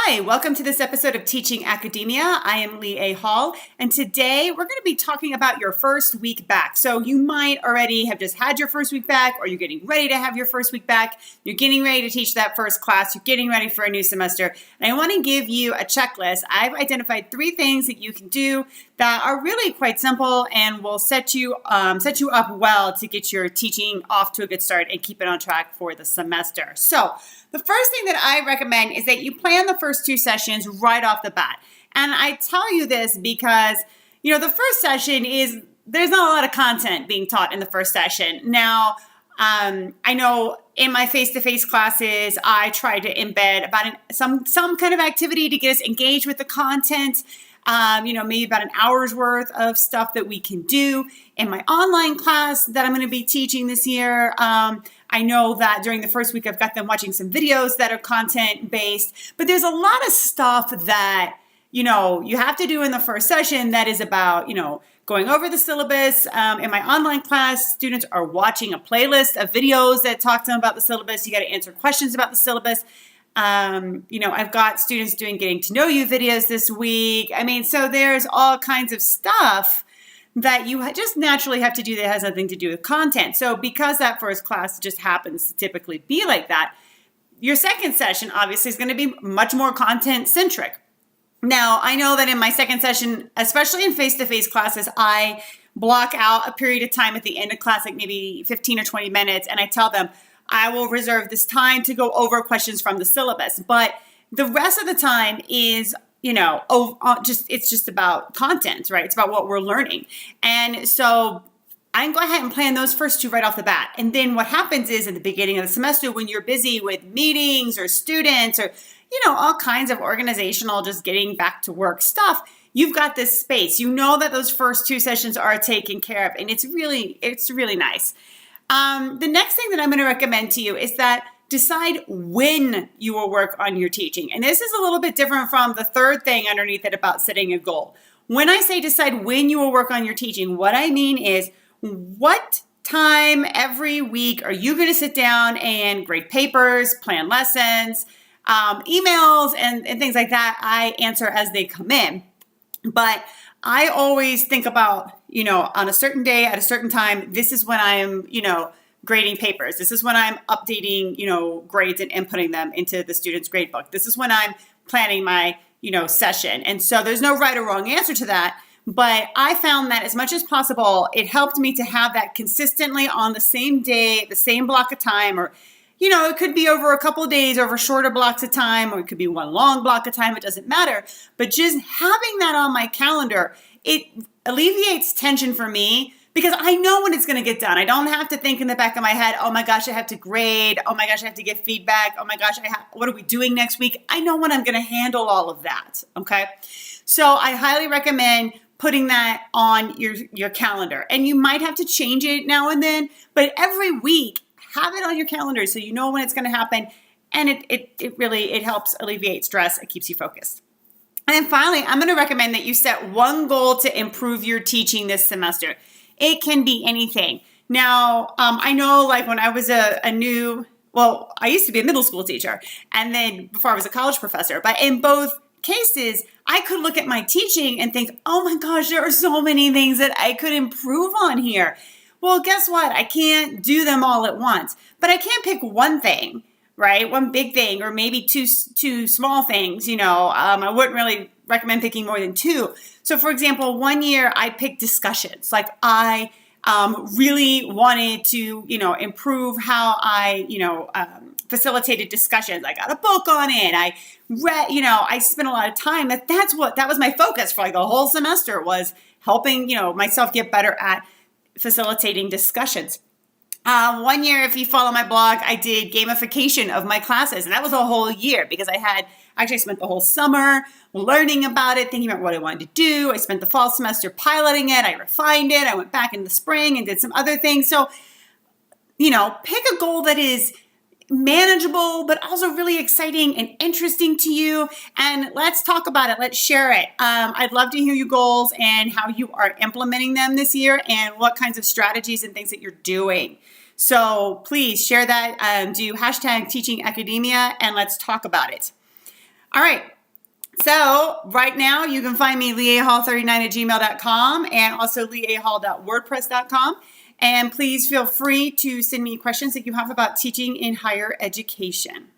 Hi, welcome to this episode of Teaching Academia. I am Leigh Hall, and today we're going to be talking about your first week back. So you might already have just had your first week back, or you're getting ready to have your first week back. You're getting ready to teach that first class. You're getting ready for a new semester. And I want to give you a checklist. I've identified 3 things that you can do that are really quite simple and will set you up well to get your teaching off to a good start and keep it on track for the semester. So the first thing that I recommend is that you plan the first 2 sessions right off the bat. And I tell you this because, the first session there's not a lot of content being taught in the first session. Now, I know in my face-to-face classes, I try to embed some kind of activity to get us engaged with the content. Maybe about an hour's worth of stuff that we can do. In my online class that I'm going to be teaching this year, I know that during the first week, I've got them watching some videos that are content-based, but there's a lot of stuff that, you have to do in the first session that is about, going over the syllabus. In my online class, students are watching a playlist of videos that talk to them about the syllabus. You got to answer questions about the syllabus. I've got students doing getting to know you videos this week. So there's all kinds of stuff that you just naturally have to do that has nothing to do with content. So because that first class just happens to typically be like that, your second session obviously is going to be much more content centric. Now, I know that in my second session, especially in face-to-face classes, I block out a period of time at the end of class, like maybe 15 or 20 minutes, and I tell them, I will reserve this time to go over questions from the syllabus. But the rest of the time is, it's just about content, right? It's about what we're learning. And so I can go ahead and plan those first 2 right off the bat. And then what happens is at the beginning of the semester, when you're busy with meetings or students or, all kinds of organizational, just getting back to work stuff, you've got this space. You know that those first 2 sessions are taken care of. And it's really nice. The next thing that I'm going to recommend to you is that decide when you will work on your teaching. And this is a little bit different from the third thing underneath it about setting a goal. When I say decide when you will work on your teaching, what I mean is what time every week are you going to sit down and grade papers, plan lessons, emails, and things like that. I answer as they come in. But I always think about, on a certain day at a certain time, this is when I'm, grading papers. This is when I'm updating, grades and inputting them into the student's grade book. This is when I'm planning my, session. And so there's no right or wrong answer to that. But I found that as much as possible, it helped me to have that consistently on the same day, the same block of time, or, it could be over a couple of days, over shorter blocks of time, or it could be one long block of time. It doesn't matter. But just having that on my calendar, it alleviates tension for me because I know when it's going to get done. I don't have to think in the back of my head, oh my gosh, I have to grade. Oh my gosh, I have to get feedback. Oh my gosh, what are we doing next week? I know when I'm going to handle all of that. Okay. So I highly recommend putting that on your calendar. And you might have to change it now and then, but every week, have it on your calendar so you know when it's going to happen. And it really helps alleviate stress. It keeps you focused. And then finally, I'm going to recommend that you set one goal to improve your teaching this semester. It can be anything. Now, I know when I was I used to be a middle school teacher and then before I was a college professor, but in both cases, I could look at my teaching and think, oh my gosh, there are so many things that I could improve on here. Well, guess what? I can't do them all at once, but I can pick one thing, right? One big thing, or maybe two small things, I wouldn't really recommend picking more than 2. So for example, one year I picked discussions. I really wanted to, improve how I, facilitated discussions. I got a book on it. I read, I spent a lot of time. That was my focus for the whole semester, was helping, myself get better at facilitating discussions. One year, if you follow my blog, I did gamification of my classes, and that was a whole year because I actually spent the whole summer learning about it, thinking about what I wanted to do. I spent the fall semester piloting it. I refined it. I went back in the spring and did some other things. So, pick a goal that is manageable, but also really exciting and interesting to you. And let's talk about it. Let's share it. I'd love to hear your goals and how you are implementing them this year and what kinds of strategies and things that you're doing. So please share that. Do hashtag Teaching Academia and let's talk about it. All right. So right now you can find me leahall39@gmail.com and also leahall.wordpress.com. And please feel free to send me questions that you have about teaching in higher education.